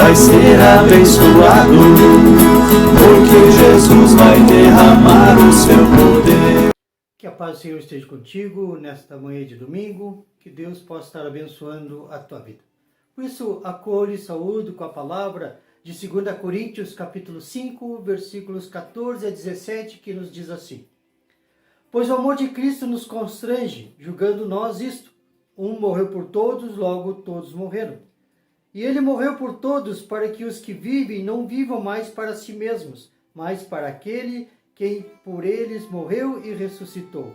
vai ser abençoado, porque Jesus vai derramar o seu poder. Que a paz do Senhor esteja contigo nesta manhã de domingo, que Deus possa estar abençoando a tua vida. Por isso, acolho e saúdo com a palavra de 2 Coríntios, capítulo 5, versículos 14 a 17, que nos diz assim: Pois o amor de Cristo nos constrange, julgando nós isto: um morreu por todos, logo todos morreram. E ele morreu por todos, para que os que vivem não vivam mais para si mesmos, mas para aquele que por eles morreu e ressuscitou.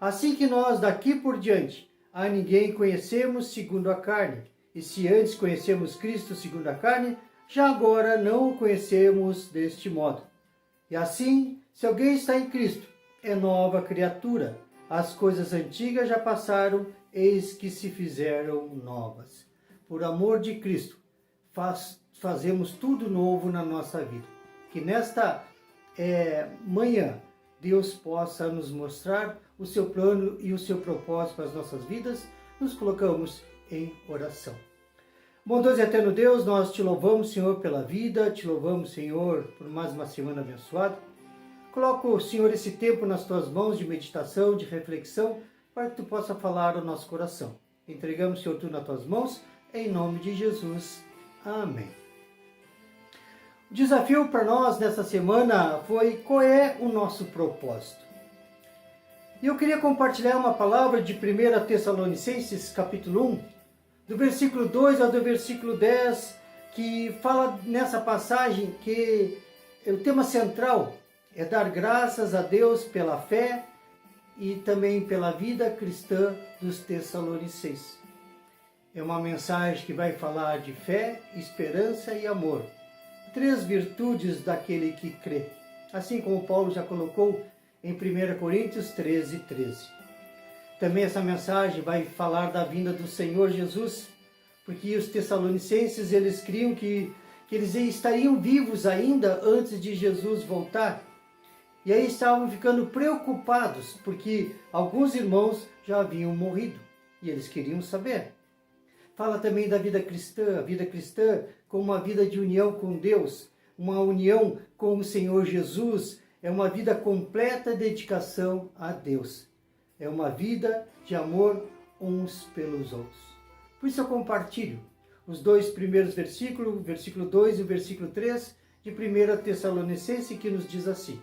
Assim que nós daqui por diante a ninguém conhecemos segundo a carne, e se antes conhecemos Cristo segundo a carne, já agora não o conhecemos deste modo. E assim, se alguém está em Cristo, é nova criatura. As coisas antigas já passaram, eis que se fizeram novas. Por amor de Cristo, fazemos tudo novo na nossa vida. Que nesta manhã, Deus possa nos mostrar o seu plano e o seu propósito para as nossas vidas. Nos colocamos em oração. Bondoso e eterno Deus, nós te louvamos, Senhor, pela vida, te louvamos, Senhor, por mais uma semana abençoada. Coloco, Senhor, esse tempo nas tuas mãos de meditação, de reflexão, para que tu possa falar ao nosso coração. Entregamos, Senhor, tudo nas tuas mãos, em nome de Jesus. Amém. O desafio para nós nessa semana foi: qual é o nosso propósito? E eu queria compartilhar uma palavra de 1 Tessalonicenses, capítulo 1, do versículo 2 ao do versículo 10, que fala nessa passagem que o tema central é dar graças a Deus pela fé e também pela vida cristã dos Tessalonicenses. É uma mensagem que vai falar de fé, esperança e amor. 3 virtudes daquele que crê. Assim como Paulo já colocou em 1 Coríntios 13, 13. Também essa mensagem vai falar da vinda do Senhor Jesus, porque os Tessalonicenses, eles criam que eles estariam vivos ainda antes de Jesus voltar. E aí estavam ficando preocupados, porque alguns irmãos já haviam morrido, e eles queriam saber. Fala também da vida cristã, a vida cristã como uma vida de união com Deus, uma união com o Senhor Jesus, é uma vida completa de dedicação a Deus. É uma vida de amor uns pelos outros. Por isso eu compartilho os 2 primeiros versículos, o versículo 2 e o versículo 3 de 1 Tessalonicenses, que nos diz assim: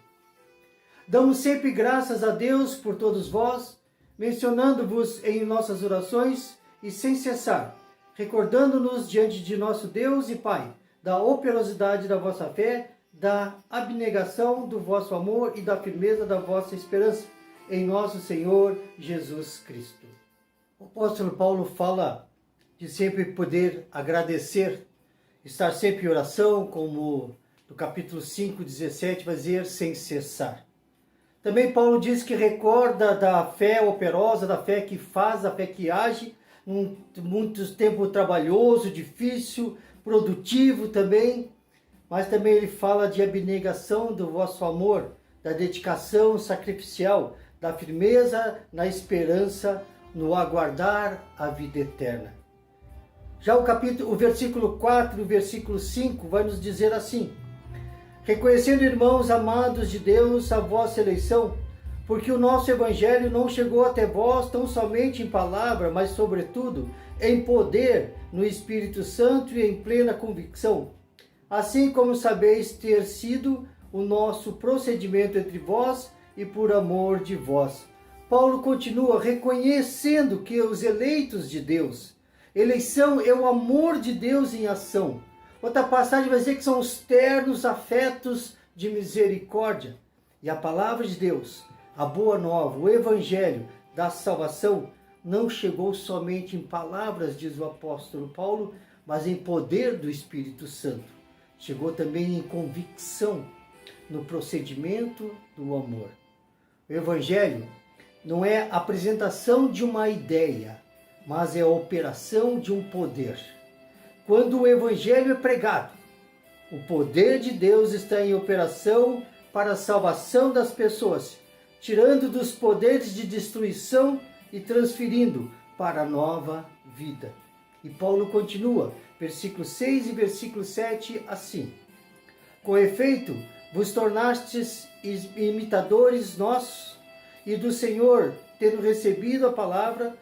Damos sempre graças a Deus por todos vós, mencionando-vos em nossas orações e sem cessar, recordando-nos diante de nosso Deus e Pai, da operosidade da vossa fé, da abnegação do vosso amor e da firmeza da vossa esperança, em nosso Senhor Jesus Cristo. O apóstolo Paulo fala de sempre poder agradecer, estar sempre em oração, como no capítulo 5, 17, vai dizer, sem cessar. Também Paulo diz que recorda da fé operosa, da fé que faz, da fé que age, muito tempo trabalhoso, difícil, produtivo também, mas também ele fala de abnegação do vosso amor, da dedicação sacrificial, da firmeza na esperança, no aguardar a vida eterna. Já o versículo 4 e o versículo 5 vai nos dizer assim: Reconhecendo, irmãos amados de Deus, a vossa eleição, porque o nosso evangelho não chegou até vós tão somente em palavra, mas sobretudo em poder, no Espírito Santo e em plena convicção, assim como sabeis ter sido o nosso procedimento entre vós e por amor de vós. Paulo continua reconhecendo que os eleitos de Deus, eleição é o amor de Deus em ação. Outra passagem vai dizer que são os ternos afetos de misericórdia. E a palavra de Deus, a boa nova, o evangelho da salvação, não chegou somente em palavras, diz o apóstolo Paulo, mas em poder do Espírito Santo. Chegou também em convicção, no procedimento do amor. O evangelho não é a apresentação de uma ideia, mas é a operação de um poder. Quando o evangelho é pregado, o poder de Deus está em operação para a salvação das pessoas, tirando dos poderes de destruição e transferindo para a nova vida. E Paulo continua, versículo 6 e versículo 7, assim: Com efeito, vos tornastes imitadores nossos e do Senhor, tendo recebido a palavra,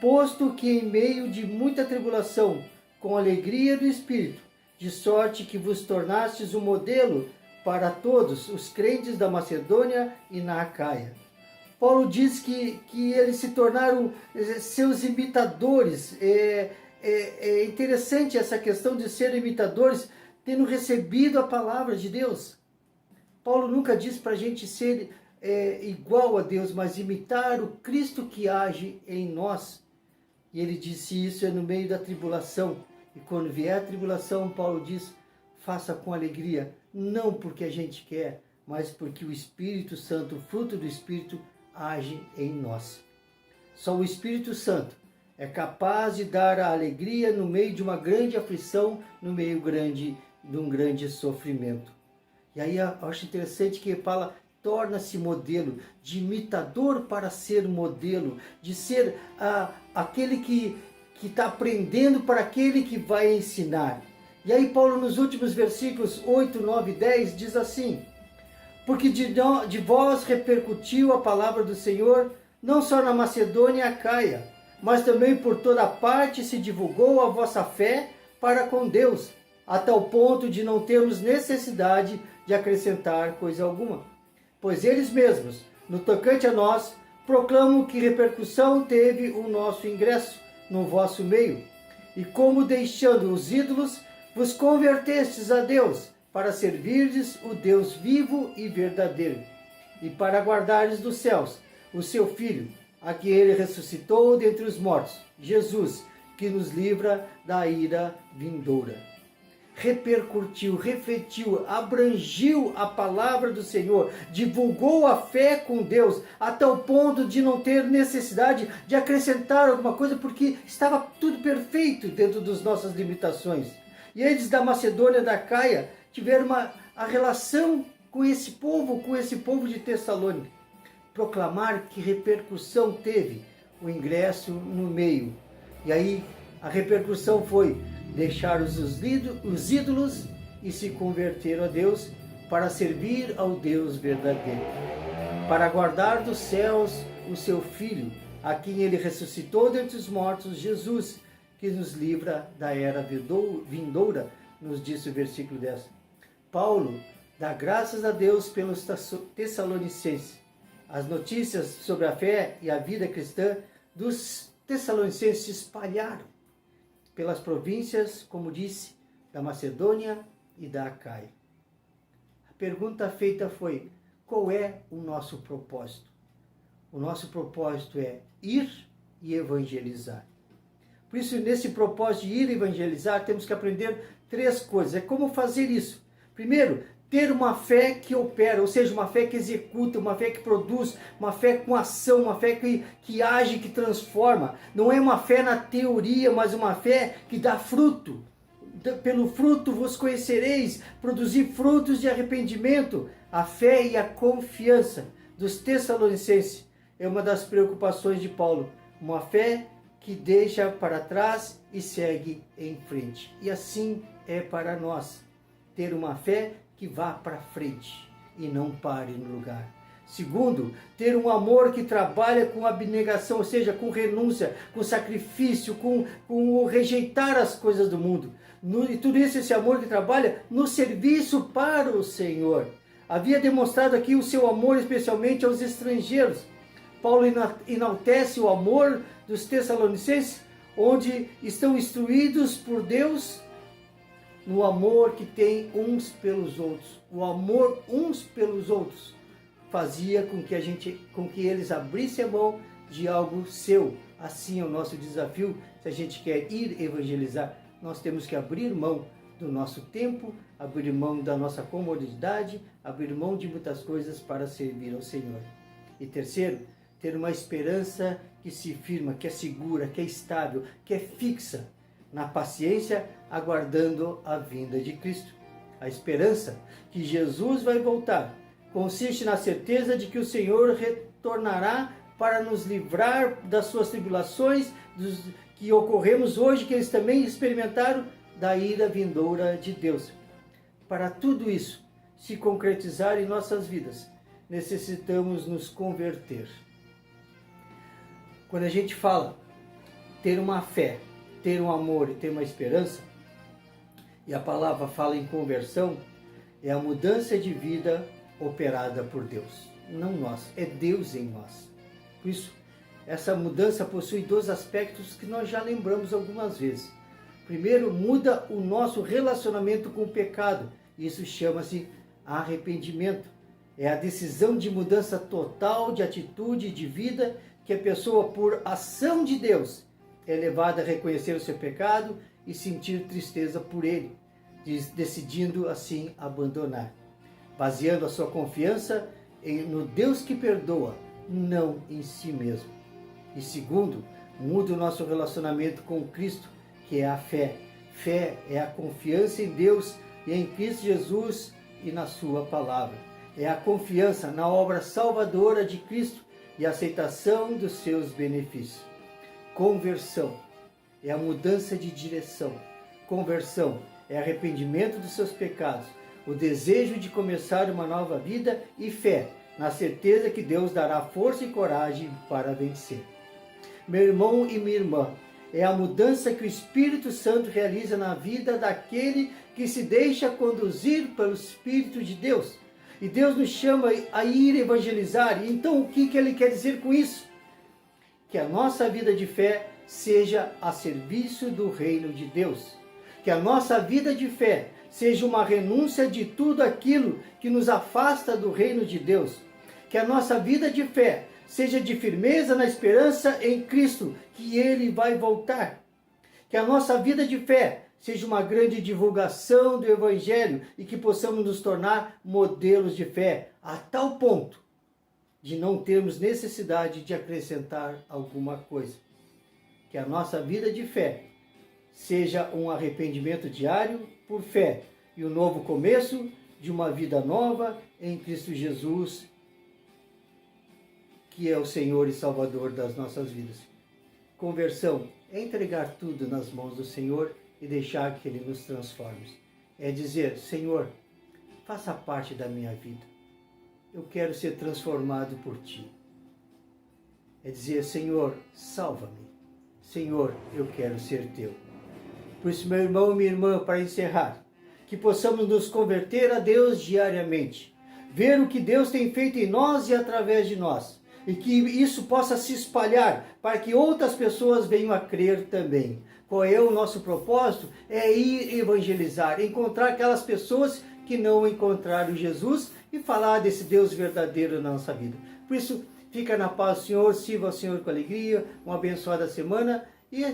posto que em meio de muita tribulação, com alegria do Espírito, de sorte que vos tornastes um modelo para todos os crentes da Macedônia e na Acaia. Paulo diz que eles se tornaram seus imitadores. É interessante essa questão de ser imitadores, tendo recebido a palavra de Deus. Paulo nunca diz para a gente ser igual a Deus, mas imitar o Cristo que age em nós. E ele disse isso no meio da tribulação. E quando vier a tribulação, Paulo diz, faça com alegria, não porque a gente quer, mas porque o Espírito Santo, o fruto do Espírito, age em nós. Só o Espírito Santo é capaz de dar a alegria no meio de uma grande aflição, no meio de um grande sofrimento. E aí eu acho interessante que ele fala, torna-se modelo, de imitador para ser modelo, de ser aquele que está aprendendo para aquele que vai ensinar. E aí Paulo nos últimos versículos 8, 9 e 10 diz assim: Porque de vós repercutiu a palavra do Senhor, não só na Macedônia e Acaia, mas também por toda parte se divulgou a vossa fé para com Deus, a tal ponto de não termos necessidade de acrescentar coisa alguma. Pois eles mesmos, no tocante a nós, proclamam que repercussão teve o nosso ingresso no vosso meio, e como deixando os ídolos, vos convertestes a Deus, para servirdes o Deus vivo e verdadeiro, e para guardares dos céus o seu Filho, a que ele ressuscitou dentre os mortos, Jesus, que nos livra da ira vindoura. Repercutiu, refletiu, abrangiu a palavra do Senhor, divulgou a fé com Deus, a tal ponto de não ter necessidade de acrescentar alguma coisa, porque estava tudo perfeito dentro das nossas limitações. E eles da Macedônia, da Acaia, tiveram a relação com esse povo de Tessalônica. Proclamar que repercussão teve o ingresso no meio. E aí a repercussão foi deixar os ídolos e se converter a Deus para servir ao Deus verdadeiro. Para guardar dos céus o seu Filho, a quem ele ressuscitou dentre os mortos, Jesus, que nos livra da era vindoura, nos disse o versículo 10. Paulo dá graças a Deus pelos Tessalonicenses. As notícias sobre a fé e a vida cristã dos Tessalonicenses se espalharam pelas províncias, como disse, da Macedônia e da Acaia. A pergunta feita foi, qual é o nosso propósito? O nosso propósito é ir e evangelizar. Por isso, nesse propósito de ir evangelizar, temos que aprender 3 coisas. É como fazer isso. Primeiro, ter uma fé que opera, ou seja, uma fé que executa, uma fé que produz, uma fé com ação, uma fé que age, que transforma. Não é uma fé na teoria, mas uma fé que dá fruto. Pelo fruto vos conhecereis, produzir frutos de arrependimento. A fé e a confiança dos Tessalonicenses é uma das preocupações de Paulo. Uma fé que deixa para trás e segue em frente. E assim é para nós, ter uma fé que vá para frente e não pare no lugar. Segundo, ter um amor que trabalha com abnegação, ou seja, com renúncia, com sacrifício, com rejeitar as coisas do mundo. E tudo isso, esse amor que trabalha no serviço para o Senhor. Havia demonstrado aqui o seu amor especialmente aos estrangeiros. Paulo enaltece o amor dos Tessalonicenses, onde estão instruídos por Deus no amor que tem uns pelos outros. O amor uns pelos outros fazia com que eles abrissem a mão de algo seu. Assim é o nosso desafio. Se a gente quer ir evangelizar, nós temos que abrir mão do nosso tempo, abrir mão da nossa comodidade, abrir mão de muitas coisas para servir ao Senhor. E terceiro, ter uma esperança que se firma, que é segura, que é estável, que é fixa, na paciência, aguardando a vinda de Cristo. A esperança que Jesus vai voltar consiste na certeza de que o Senhor retornará para nos livrar das suas tribulações, que ocorremos hoje, que eles também experimentaram, da ira vindoura de Deus. Para tudo isso se concretizar em nossas vidas, necessitamos nos converter. Quando a gente fala ter uma fé, ter um amor e ter uma esperança, e a palavra fala em conversão, é a mudança de vida operada por Deus. Não nós, é Deus em nós. Por isso, essa mudança possui dois aspectos que nós já lembramos algumas vezes. Primeiro, muda o nosso relacionamento com o pecado. Isso chama-se arrependimento. É a decisão de mudança total de atitude e de vida que a pessoa, por ação de Deus, é levada a reconhecer o seu pecado e sentir tristeza por ele, decidindo assim abandonar, baseando a sua confiança no Deus que perdoa, não em si mesmo. E segundo, muda o nosso relacionamento com Cristo, que é a fé. Fé é a confiança em Deus e em Cristo Jesus e na sua palavra. É a confiança na obra salvadora de Cristo e a aceitação dos seus benefícios. Conversão é a mudança de direção. Conversão é arrependimento dos seus pecados, o desejo de começar uma nova vida e fé, na certeza que Deus dará força e coragem para vencer. Meu irmão e minha irmã, é a mudança que o Espírito Santo realiza na vida daquele que se deixa conduzir pelo Espírito de Deus. E Deus nos chama a ir evangelizar. E então o que ele quer dizer com isso? Que a nossa vida de fé seja a serviço do reino de Deus. Que a nossa vida de fé seja uma renúncia de tudo aquilo que nos afasta do reino de Deus. Que a nossa vida de fé seja de firmeza na esperança em Cristo, que Ele vai voltar. Que a nossa vida de fé seja uma grande divulgação do Evangelho e que possamos nos tornar modelos de fé a tal ponto de não termos necessidade de acrescentar alguma coisa. Que a nossa vida de fé seja um arrependimento diário por fé e o novo começo de uma vida nova em Cristo Jesus, que é o Senhor e Salvador das nossas vidas. Conversão é entregar tudo nas mãos do Senhor e deixar que Ele nos transforme. É dizer, Senhor, faça parte da minha vida. Eu quero ser transformado por Ti. É dizer, Senhor, salva-me. Senhor, eu quero ser Teu. Por isso, meu irmão e minha irmã, para encerrar, que possamos nos converter a Deus diariamente. Ver o que Deus tem feito em nós e através de nós. E que isso possa se espalhar para que outras pessoas venham a crer também. Qual é o nosso propósito? É ir evangelizar, encontrar aquelas pessoas que não encontraram Jesus e falar desse Deus verdadeiro na nossa vida. Por isso, fica na paz do Senhor, sirva ao Senhor com alegria, uma abençoada semana e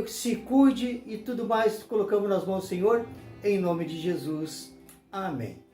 se cuide e tudo mais colocamos nas mãos do Senhor, em nome de Jesus. Amém.